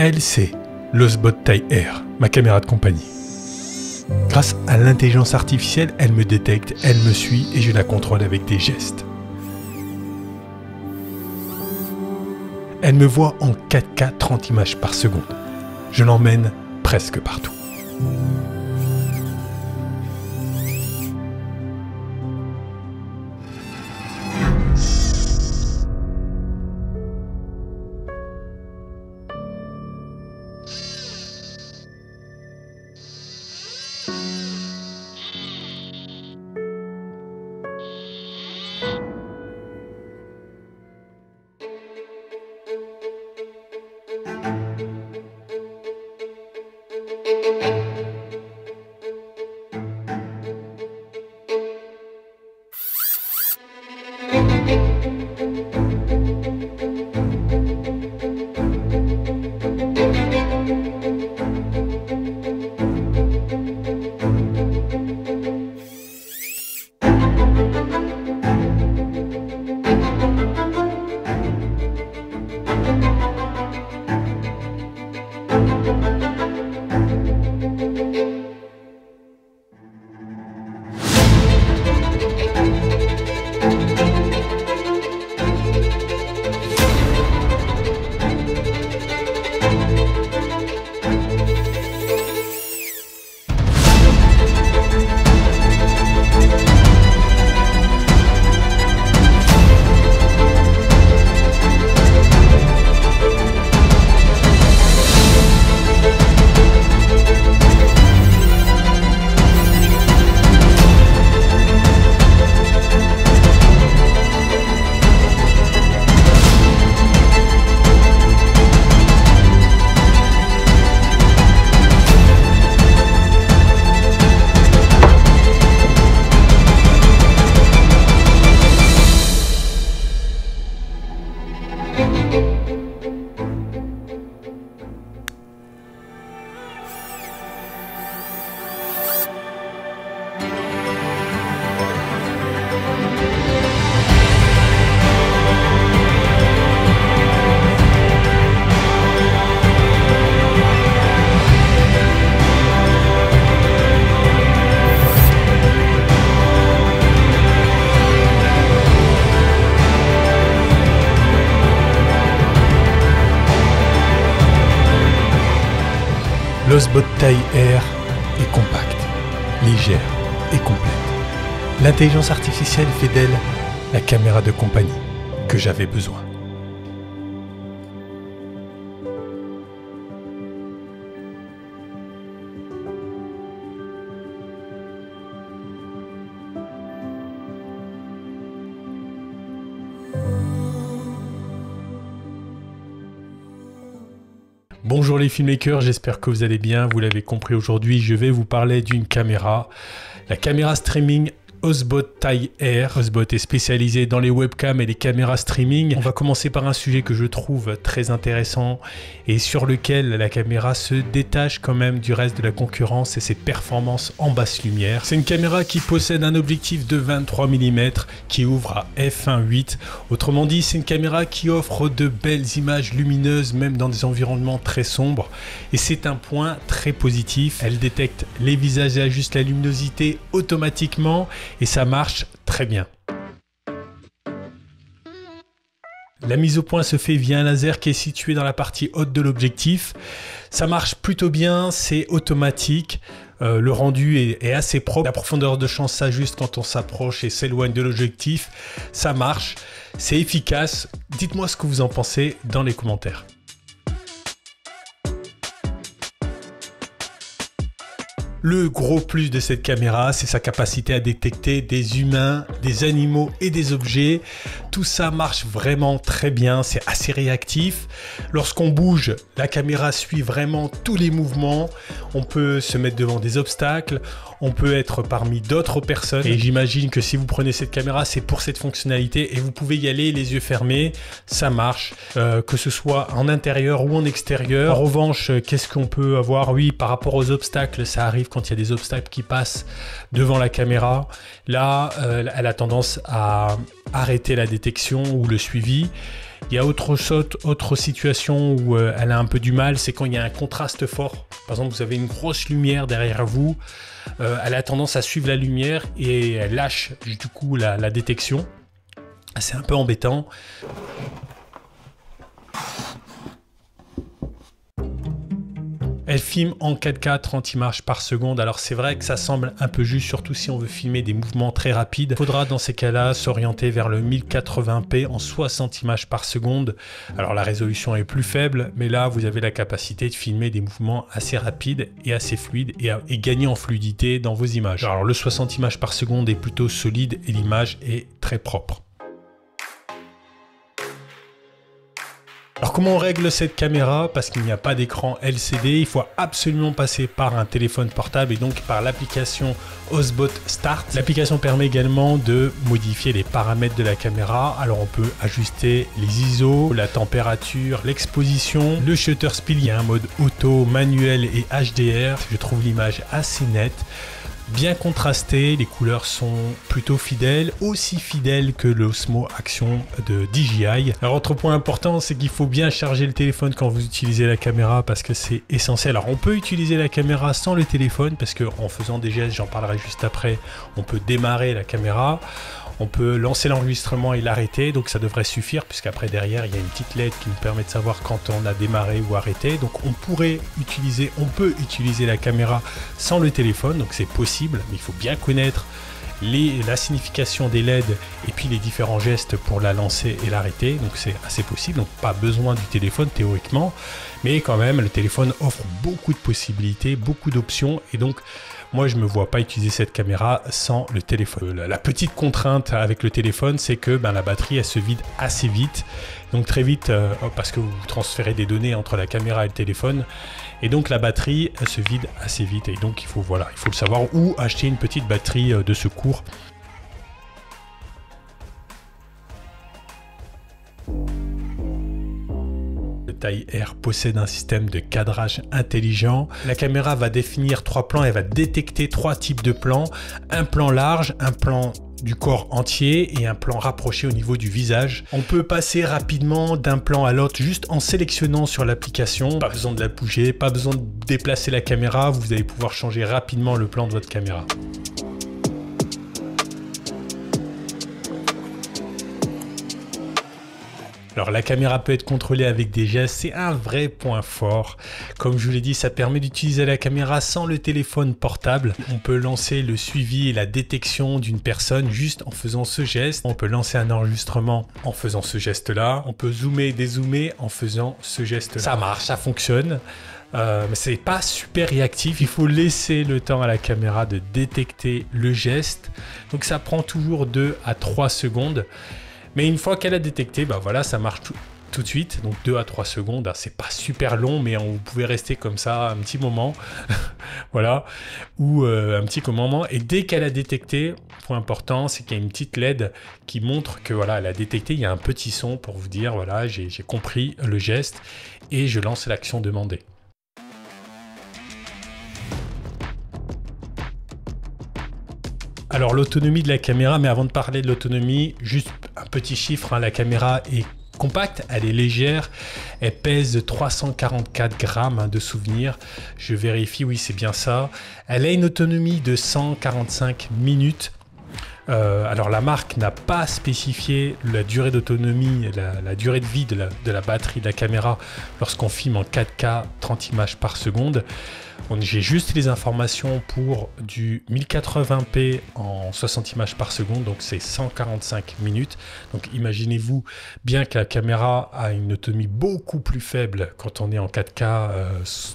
Elle, c'est l'Osbot Taille Air, ma caméra de compagnie. Grâce à l'intelligence artificielle, elle me détecte, elle me suit et je la contrôle avec des gestes. Elle me voit en 4K 30 images par seconde. Je l'emmène presque partout. L'Osbot Taille Air est compacte, légère et complète. L'intelligence artificielle fait d'elle la caméra de compagnie que j'avais besoin. Bonjour les filmmakers, j'espère que vous allez bien. Vous l'avez compris, aujourd'hui je vais vous parler d'une caméra, la caméra streaming Osbot Taille Air. Osbot est spécialisé dans les webcams et les caméras streaming. On va commencer par un sujet que je trouve très intéressant et sur lequel la caméra se détache quand même du reste de la concurrence et ses performances en basse lumière. C'est une caméra qui possède un objectif de 23 mm qui ouvre à f1.8. Autrement dit, c'est une caméra qui offre de belles images lumineuses même dans des environnements très sombres et c'est un point très positif. Elle détecte les visages et ajuste la luminosité automatiquement et ça marche très bien. La mise au point se fait via un laser qui est situé dans la partie haute de l'objectif. Ça marche plutôt bien, c'est automatique. Le rendu est assez propre. La profondeur de champ s'ajuste quand on s'approche et s'éloigne de l'objectif. Ça marche, c'est efficace. Dites-moi ce que vous en pensez dans les commentaires. Le gros plus de cette caméra, c'est sa capacité à détecter des humains, des animaux et des objets. Tout ça marche vraiment très bien, c'est assez réactif. Lorsqu'on bouge, la caméra suit vraiment tous les mouvements. On peut se mettre devant des obstacles, on peut être parmi d'autres personnes. Et j'imagine que si vous prenez cette caméra, c'est pour cette fonctionnalité et vous pouvez y aller les yeux fermés. Ça marche, que ce soit en intérieur ou en extérieur. En revanche, qu'est-ce qu'on peut avoir? Oui, par rapport aux obstacles, ça arrive quand il y a des obstacles qui passent devant la caméra. Là, elle a tendance à arrêter la détection détection ou le suivi. Il y a autre situation où elle a un peu du mal, c'est quand il y a un contraste fort. Par exemple, vous avez une grosse lumière derrière vous, elle a tendance à suivre la lumière et elle lâche du coup la détection. C'est un peu embêtant. Elle filme en 4K 30 images par seconde. Alors c'est vrai que ça semble un peu juste, surtout si on veut filmer des mouvements très rapides. Il faudra dans ces cas-là s'orienter vers le 1080p en 60 images par seconde. Alors la résolution est plus faible, mais là vous avez la capacité de filmer des mouvements assez rapides et assez fluides et gagner en fluidité dans vos images. Alors le 60 images par seconde est plutôt solide et l'image est très propre. Alors comment on règle cette caméra? Parce qu'il n'y a pas d'écran LCD, il faut absolument passer par un téléphone portable et donc par l'application Osbot Start. L'application permet également de modifier les paramètres de la caméra. Alors on peut ajuster les ISO, la température, l'exposition, le shutter speed. Il y a un mode auto, manuel et HDR. Je trouve l'image assez nette. Bien contrasté, les couleurs sont plutôt fidèles, aussi fidèles que l'Osmo Action de DJI. Alors autre point important, c'est qu'il faut bien charger le téléphone quand vous utilisez la caméra parce que c'est essentiel. Alors on peut utiliser la caméra sans le téléphone parce que en faisant des gestes, j'en parlerai juste après, on peut démarrer la caméra. On peut lancer l'enregistrement et l'arrêter, donc ça devrait suffire puisqu'après derrière il y a une petite LED qui nous permet de savoir quand on a démarré ou arrêté. Donc on peut utiliser la caméra sans le téléphone, donc c'est possible, mais il faut bien connaître la signification des LED et puis les différents gestes pour la lancer et l'arrêter, donc c'est assez possible, donc pas besoin du téléphone théoriquement, mais quand même le téléphone offre beaucoup de possibilités, beaucoup d'options et donc moi je me vois pas utiliser cette caméra sans le téléphone. La petite contrainte avec le téléphone, c'est que la batterie elle se vide assez vite, donc très vite parce que vous transférez des données entre la caméra et le téléphone et donc la batterie elle se vide assez vite et donc il faut le savoir ou acheter une petite batterie de secours. Le Taille R possède un système de cadrage intelligent. La caméra va définir 3 plans, elle va détecter 3 types de plans. Un plan large, un plan du corps entier et un plan rapproché au niveau du visage. On peut passer rapidement d'un plan à l'autre juste en sélectionnant sur l'application. Pas besoin de la bouger, pas besoin de déplacer la caméra, vous allez pouvoir changer rapidement le plan de votre caméra. Alors la caméra peut être contrôlée avec des gestes, c'est un vrai point fort. Comme je vous l'ai dit, ça permet d'utiliser la caméra sans le téléphone portable. On peut lancer le suivi et la détection d'une personne juste en faisant ce geste. On peut lancer un enregistrement en faisant ce geste-là. On peut zoomer et dézoomer en faisant ce geste-là. Ça marche, ça fonctionne. Mais c'est pas super réactif, il faut laisser le temps à la caméra de détecter le geste. Donc ça prend toujours 2 à 3 secondes. Mais une fois qu'elle a détecté, voilà, ça marche tout de suite. Donc 2 à 3 secondes, c'est pas super long, mais vous pouvez rester comme ça un petit moment. Voilà, ou un petit moment. Et dès qu'elle a détecté, point important, c'est qu'il y a une petite LED qui montre que voilà, elle a détecté. Il y a un petit son pour vous dire, voilà, j'ai compris le geste et je lance l'action demandée. Alors l'autonomie de la caméra, mais avant de parler de l'autonomie, juste un petit chiffre, la caméra est compacte, elle est légère, elle pèse 344 grammes de souvenirs, je vérifie, oui c'est bien ça. Elle a une autonomie de 145 minutes. Alors la marque n'a pas spécifié la durée d'autonomie, la durée de vie de la batterie de la caméra lorsqu'on filme en 4K 30 images par seconde. J'ai juste les informations pour du 1080p en 60 images par seconde, donc c'est 145 minutes. Donc imaginez-vous bien que la caméra a une autonomie beaucoup plus faible quand on est en 4K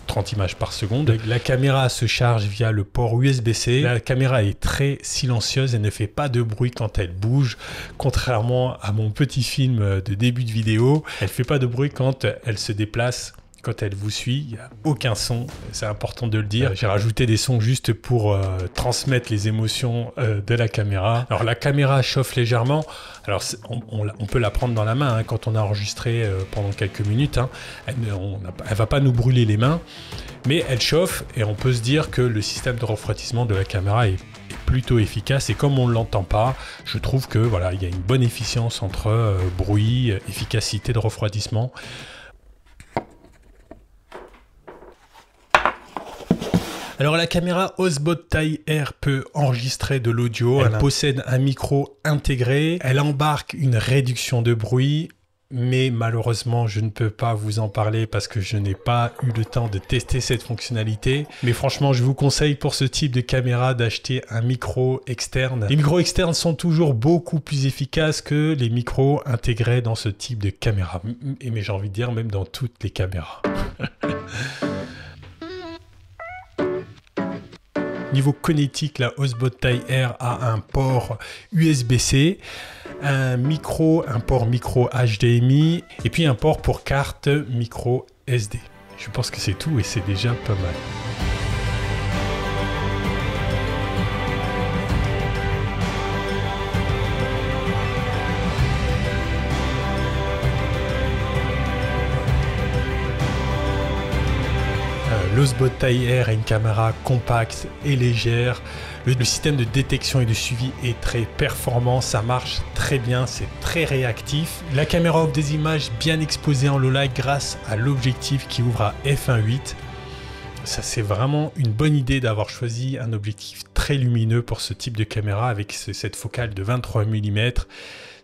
30 images par seconde. La caméra se charge via le port USB-C. La caméra est très silencieuse, elle ne fait pas de bruit quand elle bouge, contrairement à mon petit film de début de vidéo. Elle ne fait pas de bruit quand elle se déplace quand elle vous suit, il n'y a aucun son, c'est important de le dire. J'ai rajouté des sons juste pour transmettre les émotions de la caméra. Alors la caméra chauffe légèrement, alors on peut la prendre dans la main hein, quand on a enregistré pendant quelques minutes. Hein. Elle ne va pas nous brûler les mains, mais elle chauffe et on peut se dire que le système de refroidissement de la caméra est plutôt efficace, et comme on ne l'entend pas, je trouve que voilà, il y a une bonne efficience entre bruit, efficacité de refroidissement. Alors la caméra Osbot Taille Air peut enregistrer de l'audio, elle possède un micro intégré, elle embarque une réduction de bruit, mais malheureusement je ne peux pas vous en parler parce que je n'ai pas eu le temps de tester cette fonctionnalité. Mais franchement je vous conseille pour ce type de caméra d'acheter un micro externe. Les micros externes sont toujours beaucoup plus efficaces que les micros intégrés dans ce type de caméra. Mais j'ai envie de dire même dans toutes les caméras. Niveau connectique, la Osbot Taille Air a un port USB-C, un port micro HDMI et puis un port pour carte micro SD. Je pense que c'est tout et c'est déjà pas mal. L'Osbot Taille Air est une caméra compacte et légère. Le système de détection et de suivi est très performant, ça marche très bien, c'est très réactif. La caméra offre des images bien exposées en low light grâce à l'objectif qui ouvre à f1.8. Ça, c'est vraiment une bonne idée d'avoir choisi un objectif très lumineux pour ce type de caméra avec cette focale de 23 mm.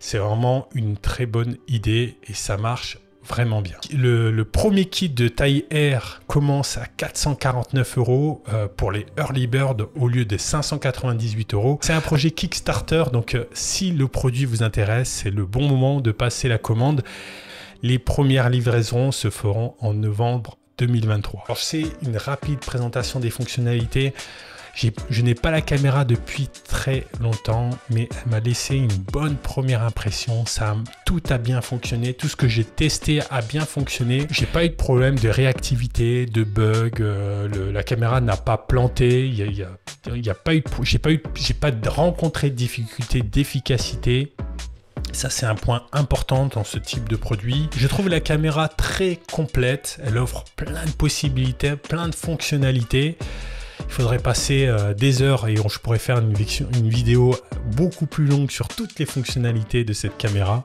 C'est vraiment une très bonne idée et ça marche vraiment bien. Le premier kit de Taille Air commence à 449 € pour les Early Bird au lieu de 598 €. C'est un projet Kickstarter, donc si le produit vous intéresse, c'est le bon moment de passer la commande. Les premières livraisons se feront en novembre 2023. Alors c'est une rapide présentation des fonctionnalités. Je n'ai pas la caméra depuis très longtemps, mais elle m'a laissé une bonne première impression. Tout a bien fonctionné, tout ce que j'ai testé a bien fonctionné. J'ai pas eu de problème de réactivité, de bug. La caméra n'a pas planté. J'ai pas rencontré de difficulté d'efficacité. Ça, c'est un point important dans ce type de produit. Je trouve la caméra très complète. Elle offre plein de possibilités, plein de fonctionnalités. Il faudrait passer des heures et je pourrais faire une vidéo beaucoup plus longue sur toutes les fonctionnalités de cette caméra,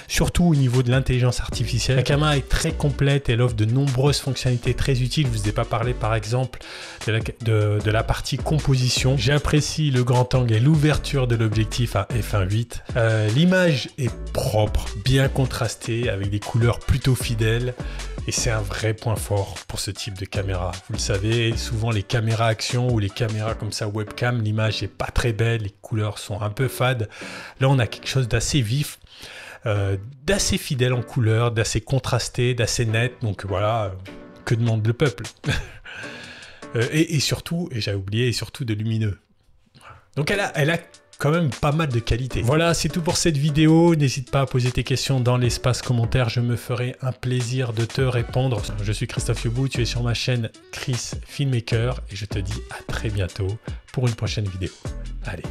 surtout au niveau de l'intelligence artificielle. La caméra est très complète, elle offre de nombreuses fonctionnalités très utiles. Je vous ai pas parlé par exemple de la partie composition. J'apprécie le grand angle et l'ouverture de l'objectif à f1.8. L'image est propre, bien contrastée, avec des couleurs plutôt fidèles. Et c'est un vrai point fort pour ce type de caméra. Vous le savez, souvent les caméras action ou les caméras comme ça webcam, l'image n'est pas très belle, les couleurs sont un peu fades. Là, on a quelque chose d'assez vif, d'assez fidèle en couleur, d'assez contrasté, d'assez net. Donc voilà, que demande le peuple? Et surtout, et j'avais oublié, et surtout de lumineux. Donc elle a quand même pas mal de qualité. Voilà, c'est tout pour cette vidéo. N'hésite pas à poser tes questions dans l'espace commentaire. Je me ferai un plaisir de te répondre. Je suis Christophe Yobou, tu es sur ma chaîne Chris Filmmaker et je te dis à très bientôt pour une prochaine vidéo. Allez.